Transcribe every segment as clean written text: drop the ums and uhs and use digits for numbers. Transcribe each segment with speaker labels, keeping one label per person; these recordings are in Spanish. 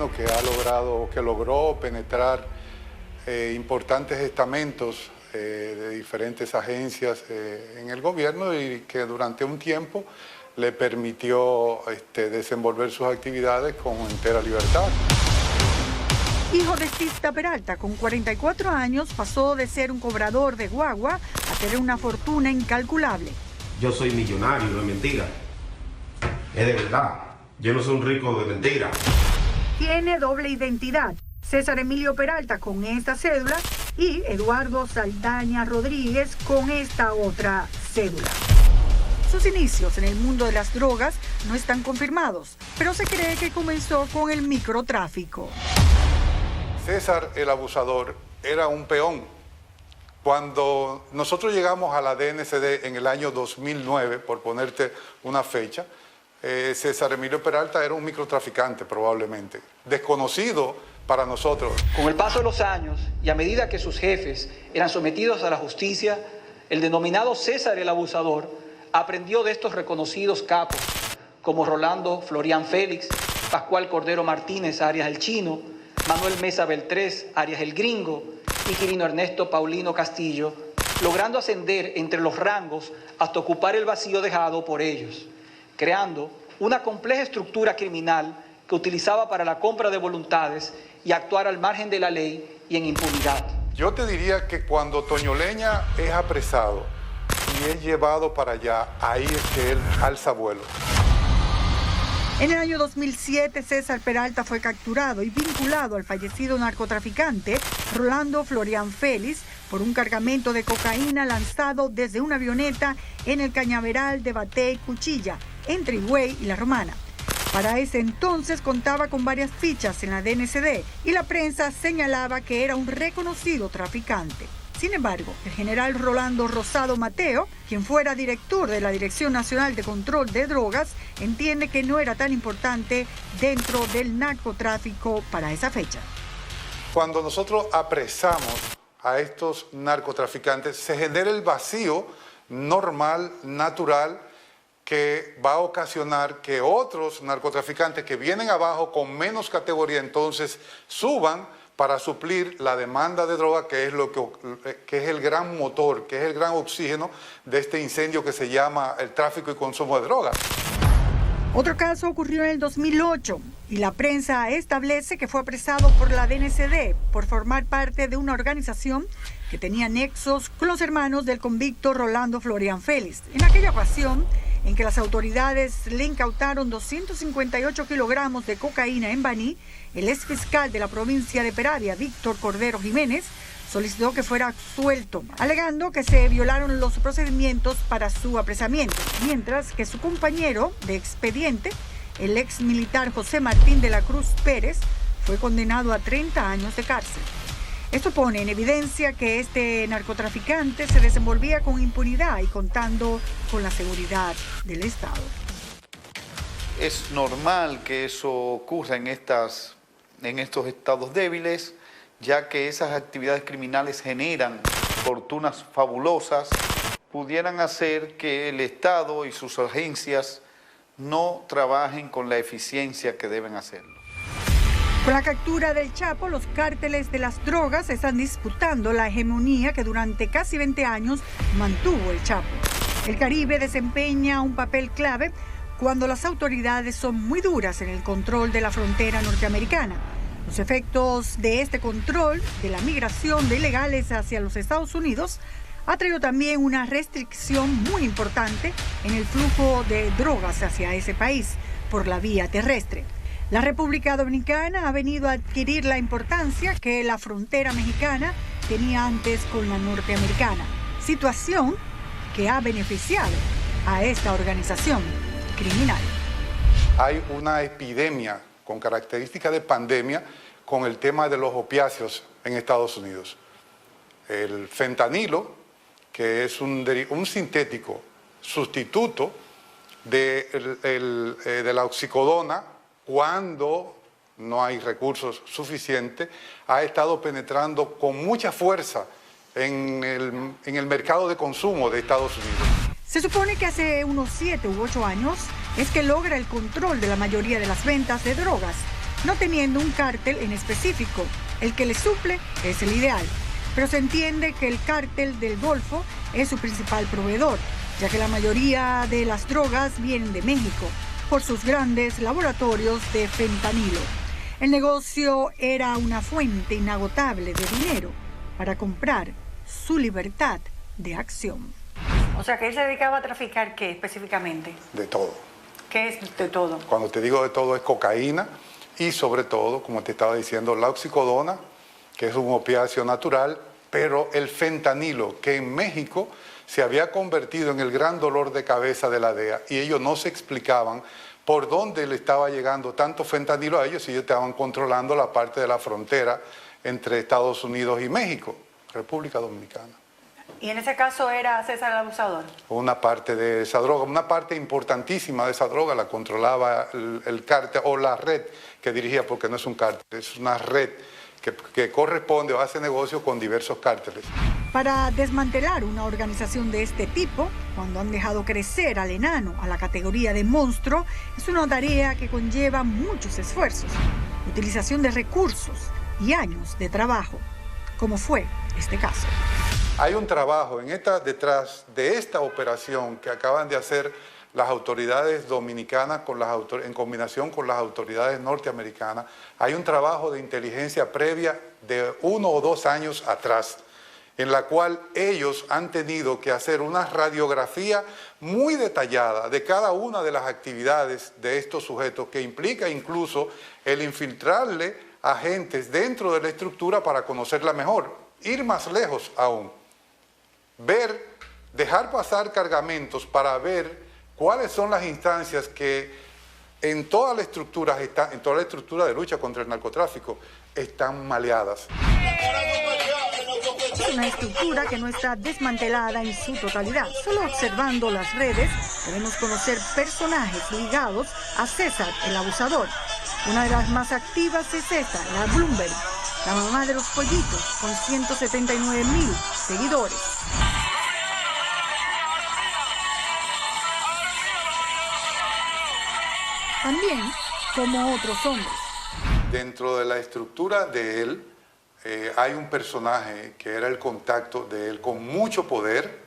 Speaker 1: gobierno que logró penetrar importantes estamentos de diferentes agencias en el gobierno y que durante un tiempo le permitió desenvolver sus actividades con entera libertad.
Speaker 2: Hijo de Sixta Peralta, con 44 años, pasó de ser un cobrador de guagua a tener una fortuna incalculable.
Speaker 3: Yo soy millonario, no es mentira. Es de verdad. Yo no soy un rico de mentira.
Speaker 2: Tiene doble identidad. César Emilio Peralta con esta cédula y Eduardo Saldaña Rodríguez con esta otra cédula. Sus inicios en el mundo de las drogas no están confirmados, pero se cree que comenzó con el microtráfico.
Speaker 1: César, el abusador, era un peón. Cuando nosotros llegamos a la DNCD en el año 2009, por ponerte una fecha, César Emilio Peralta era un microtraficante probablemente, desconocido para nosotros.
Speaker 4: Con el paso de los años y a medida que sus jefes eran sometidos a la justicia, el denominado César el Abusador aprendió de estos reconocidos capos, como Rolando Florian Félix, Pascual Cordero Martínez, alias El Chino, Manuel Mesa Beltrés, alias El Gringo, y Quirino Ernesto Paulino Castillo, logrando ascender entre los rangos hasta ocupar el vacío dejado por ellos, creando una compleja estructura criminal que utilizaba para la compra de voluntades y actuar al margen de la ley y en impunidad.
Speaker 1: Yo te diría que cuando Toño Leña es apresado y es llevado para allá, ahí es que él alza vuelo.
Speaker 2: En el año 2007, César Peralta fue capturado y vinculado al fallecido narcotraficante Rolando Florian Félix por un cargamento de cocaína lanzado desde una avioneta en el cañaveral de Baté y Cuchilla, entre Higüey y La Romana. Para ese entonces contaba con varias fichas en la DNCD y la prensa señalaba que era un reconocido traficante. Sin embargo, el general Rolando Rosado Mateo, quien fuera director de la Dirección Nacional de Control de Drogas, entiende que no era tan importante dentro del narcotráfico para esa fecha.
Speaker 1: Cuando nosotros apresamos a estos narcotraficantes, se genera el vacío normal, natural, que va a ocasionar que otros narcotraficantes que vienen abajo con menos categoría entonces suban para suplir la demanda de droga, que es el gran motor, que es el gran oxígeno de este incendio que se llama el tráfico y consumo de drogas.
Speaker 2: Otro caso ocurrió en el 2008 y la prensa establece que fue apresado por la DNCD por formar parte de una organización que tenía nexos con los hermanos del convicto Rolando Florian Félix. En aquella ocasión en que las autoridades le incautaron 258 kilogramos de cocaína en Baní, el exfiscal de la provincia de Peravia, Víctor Cordero Jiménez, solicitó que fuera absuelto, alegando que se violaron los procedimientos para su apresamiento, mientras que su compañero de expediente, el ex militar José Martín de la Cruz Pérez, fue condenado a 30 años de cárcel. Esto pone en evidencia que este narcotraficante se desenvolvía con impunidad y contando con la seguridad del Estado.
Speaker 5: Es normal que eso ocurra en estos estados débiles, ya que esas actividades criminales generan fortunas fabulosas, pudieran hacer que el Estado y sus agencias no trabajen con la eficiencia que deben hacerlo.
Speaker 2: Con la captura del Chapo, los cárteles de las drogas están disputando la hegemonía que durante casi 20 años mantuvo el Chapo. El Caribe desempeña un papel clave cuando las autoridades son muy duras en el control de la frontera norteamericana. Los efectos de este control de la migración de ilegales hacia los Estados Unidos ha traído también una restricción muy importante en el flujo de drogas hacia ese país por la vía terrestre. La República Dominicana ha venido a adquirir la importancia que la frontera mexicana tenía antes con la norteamericana, situación que ha beneficiado a esta organización criminal.
Speaker 1: Hay una epidemia con características de pandemia con el tema de los opiáceos en Estados Unidos. El fentanilo, que es un sintético sustituto de la oxicodona, cuando no hay recursos suficientes, ha estado penetrando con mucha fuerza en el mercado de consumo de Estados Unidos.
Speaker 2: Se supone que hace unos 7 u 8 años es que logra el control de la mayoría de las ventas de drogas no teniendo un cártel en específico. El que le suple es el ideal, pero se entiende que el cártel del Golfo es su principal proveedor, ya que la mayoría de las drogas vienen de México por sus grandes laboratorios de fentanilo. El negocio era una fuente inagotable de dinero para comprar su libertad de acción.
Speaker 6: O sea, que él se dedicaba a traficar, ¿qué específicamente?
Speaker 1: De todo.
Speaker 6: ¿Qué es de todo?
Speaker 1: Cuando te digo de todo es cocaína y sobre todo, como te estaba diciendo, la oxicodona, que es un opiáceo natural, pero el fentanilo, que en México se había convertido en el gran dolor de cabeza de la DEA y ellos no se explicaban por dónde le estaba llegando tanto fentanilo a ellos y ellos estaban controlando la parte de la frontera entre Estados Unidos y México, República Dominicana.
Speaker 6: ¿Y en ese caso era César el abusador?
Speaker 1: Una parte de esa droga, una parte importantísima de esa droga la controlaba el cártel o la red que dirigía, porque no es un cártel, es una red que corresponde o hace negocio con diversos cárteles.
Speaker 2: Para desmantelar una organización de este tipo, cuando han dejado crecer al enano a la categoría de monstruo, es una tarea que conlleva muchos esfuerzos, utilización de recursos y años de trabajo, como fue este caso.
Speaker 1: Hay un trabajo detrás de esta operación que acaban de hacer las autoridades dominicanas en combinación con las autoridades norteamericanas. Hay un trabajo de inteligencia previa de 1 o 2 años atrás, en la cual ellos han tenido que hacer una radiografía muy detallada de cada una de las actividades de estos sujetos, que implica incluso el infiltrarle agentes dentro de la estructura para conocerla mejor, ir más lejos aún, dejar pasar cargamentos para ver cuáles son las instancias que en toda la estructura de lucha contra el narcotráfico están maleadas.
Speaker 2: Es una estructura que no está desmantelada en su totalidad. Solo observando las redes podemos conocer personajes ligados a César el abusador. Una de las más activas es esta, la Bloomberg, la mamá de los pollitos, con 179,000 seguidores. También como otros hombres.
Speaker 1: Dentro de la estructura de él hay un personaje que era el contacto de él con mucho poder,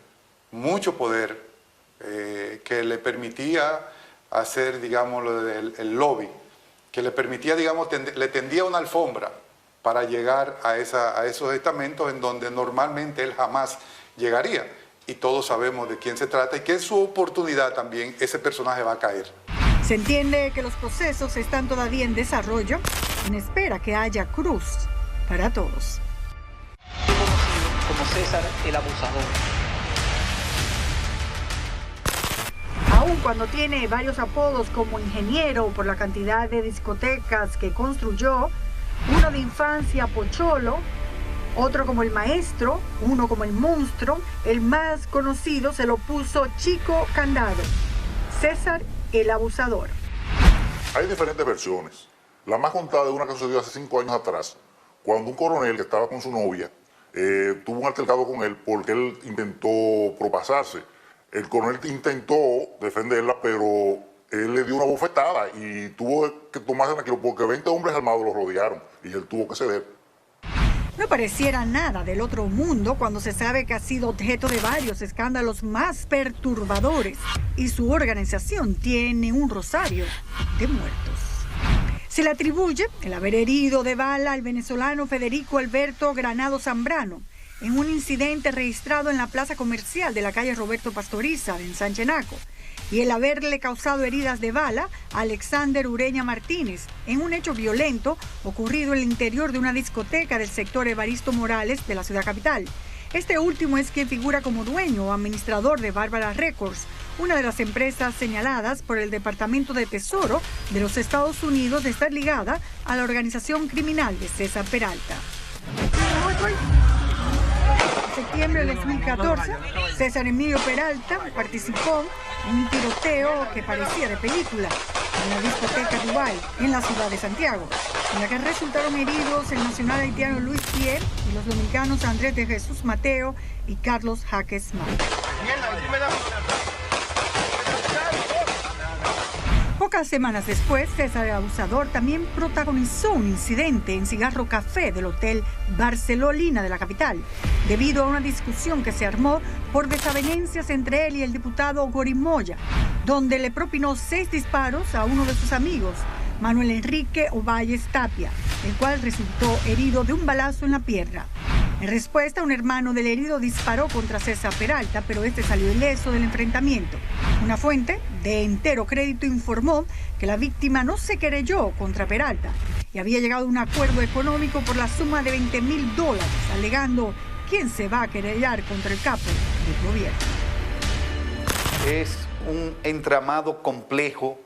Speaker 1: que le permitía hacer, digamos, el lobby, que le permitía, digamos, le tendía una alfombra para llegar a esos estamentos en donde normalmente él jamás llegaría. Y todos sabemos de quién se trata y que en su oportunidad también ese personaje va a caer.
Speaker 2: Se entiende que los procesos están todavía en desarrollo, en espera que haya cruz para todos.
Speaker 4: Conocido como César el abusador.
Speaker 2: Aun cuando tiene varios apodos como ingeniero por la cantidad de discotecas que construyó, uno de infancia Pocholo, otro como el maestro, uno como el monstruo, el más conocido se lo puso Chico Candado, César el abusador.
Speaker 7: Hay diferentes versiones. La más contada es una que sucedió hace 5 años atrás, cuando un coronel que estaba con su novia tuvo un altercado con él porque él intentó propasarse. El coronel intentó defenderla, pero él le dio una bofetada y tuvo que tomarse tranquilo porque 20 hombres armados lo rodearon y él tuvo que ceder.
Speaker 2: No pareciera nada del otro mundo cuando se sabe que ha sido objeto de varios escándalos más perturbadores y su organización tiene un rosario de muertos. Se le atribuye el haber herido de bala al venezolano Federico Alberto Granado Zambrano en un incidente registrado en la plaza comercial de la calle Roberto Pastoriza en Sanchenaco, y el haberle causado heridas de bala a Alexander Ureña Martínez en un hecho violento ocurrido en el interior de una discoteca del sector Evaristo Morales de la ciudad capital. Este último es quien figura como dueño o administrador de Bárbara Records, una de las empresas señaladas por el Departamento de Tesoro de los Estados Unidos de estar ligada a la organización criminal de César Peralta. En septiembre del 2014, César Emilio Peralta participó en un tiroteo que parecía de película en la discoteca Dubai, en la ciudad de Santiago, en la que resultaron heridos el nacional haitiano Luis Pierre y los dominicanos Andrés de Jesús Mateo y Carlos Jaques Mata. Pocas semanas después, César el Abusador también protagonizó un incidente en Cigarro Café del Hotel Barcelolina de la capital, debido a una discusión que se armó por desavenencias entre él y el diputado Gorimoya, donde le propinó 6 disparos a uno de sus amigos, Manuel Enrique Ovalles Tapia, el cual resultó herido de un balazo en la pierna. En respuesta, un hermano del herido disparó contra César Peralta, pero este salió ileso del enfrentamiento. Una fuente de Entero Crédito informó que la víctima no se querelló contra Peralta y había llegado a un acuerdo económico por la suma de $20,000, alegando quién se va a querellar contra el capo del gobierno.
Speaker 5: Es un entramado complejo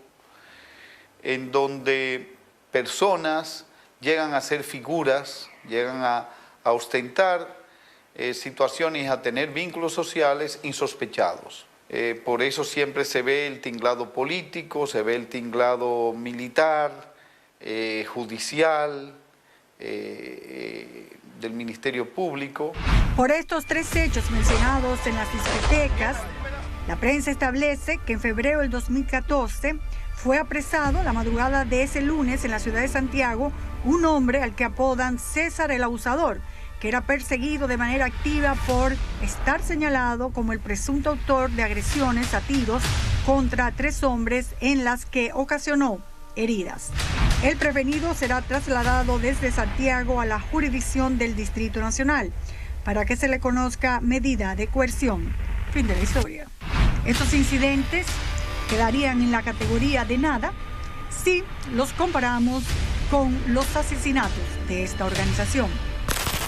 Speaker 5: en donde personas llegan a ser figuras, llegan a ostentar situaciones, a tener vínculos sociales insospechados. Por eso siempre se ve el tinglado político, se ve el tinglado militar, judicial, del Ministerio Público.
Speaker 2: Por estos 3 hechos mencionados en las discotecas, la prensa establece que en febrero del 2014 fue apresado la madrugada de ese lunes en la ciudad de Santiago un hombre al que apodan César el Abusador, que era perseguido de manera activa por estar señalado como el presunto autor de agresiones a tiros contra 3 hombres en las que ocasionó heridas. El prevenido será trasladado desde Santiago a la jurisdicción del Distrito Nacional para que se le conozca medida de coerción. Fin de la historia. Estos incidentes quedarían en la categoría de nada si los comparamos con los asesinatos de esta organización.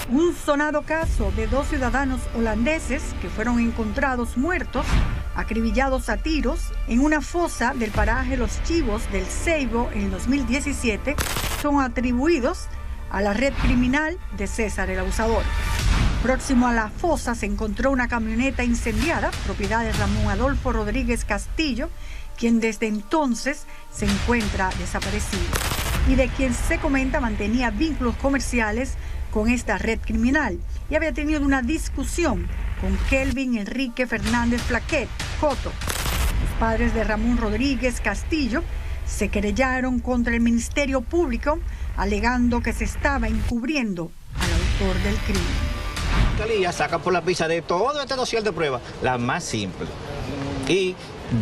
Speaker 2: Un sonado caso de 2 ciudadanos holandeses que fueron encontrados muertos, acribillados a tiros, en una fosa del paraje Los Chivos del Ceibo en 2017, son atribuidos a la red criminal de César el Abusador. Próximo a la fosa se encontró una camioneta incendiada, propiedad de Ramón Adolfo Rodríguez Castillo, quien desde entonces se encuentra desaparecido y de quien se comenta mantenía vínculos comerciales con esta red criminal y había tenido una discusión con Kelvin Enrique Fernández Flaquet, Coto. Los padres de Ramón Rodríguez Castillo se querellaron contra el Ministerio Público alegando que se estaba encubriendo al autor del crimen.
Speaker 8: La fiscalía saca por la pizza de todo este dossier de pruebas, la más simple, y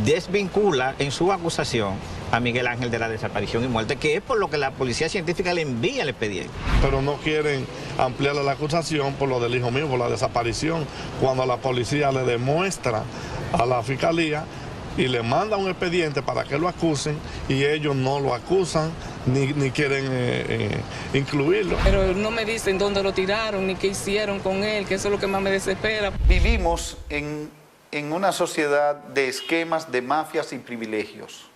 Speaker 8: desvincula en su acusación a Miguel Ángel de la desaparición y muerte, que es por lo que la policía científica le envía el expediente.
Speaker 9: Pero no quieren ampliarle la acusación por lo del hijo mío, por la desaparición, cuando la policía le demuestra a la fiscalía y le manda un expediente para que lo acusen y ellos no lo acusan ni quieren incluirlo.
Speaker 10: Pero no me dicen dónde lo tiraron ni qué hicieron con él, que eso es lo que más me desespera.
Speaker 5: Vivimos en una sociedad de esquemas, de mafias y privilegios.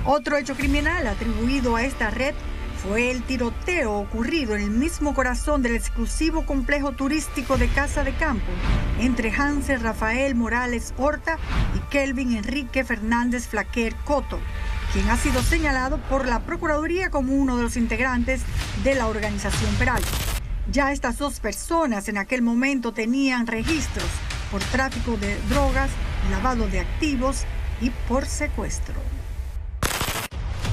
Speaker 2: Otro hecho criminal atribuido a esta red fue el tiroteo ocurrido en el mismo corazón del exclusivo complejo turístico de Casa de Campo entre Hansel Rafael Morales Horta y Kelvin Enrique Fernández Flaquer Coto, quien ha sido señalado por la Procuraduría como uno de los integrantes de la organización Peralta. Ya estas 2 personas en aquel momento tenían registros por tráfico de drogas, lavado de activos y por secuestro.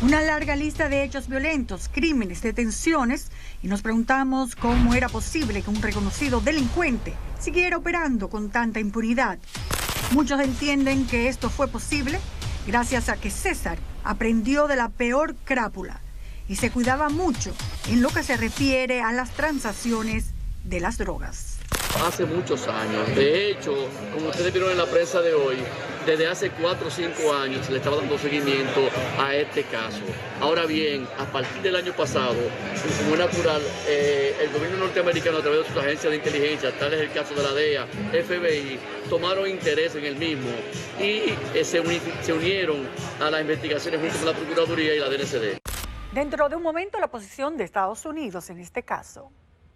Speaker 2: Una larga lista de hechos violentos, crímenes, detenciones, y nos preguntamos cómo era posible que un reconocido delincuente siguiera operando con tanta impunidad. Muchos entienden que esto fue posible gracias a que César aprendió de la peor crápula y se cuidaba mucho en lo que se refiere a las transacciones de las drogas.
Speaker 11: Hace muchos años, de hecho, como ustedes vieron en la prensa de hoy, desde hace 4 o 5 años se le estaba dando seguimiento a este caso. Ahora bien, a partir del año pasado, como es natural, el gobierno norteamericano a través de sus agencias de inteligencia, tal es el caso de la DEA, FBI, tomaron interés en el mismo y se unieron a las investigaciones junto con la Procuraduría y la DNCD.
Speaker 2: Dentro de un momento, la posición de Estados Unidos en este caso.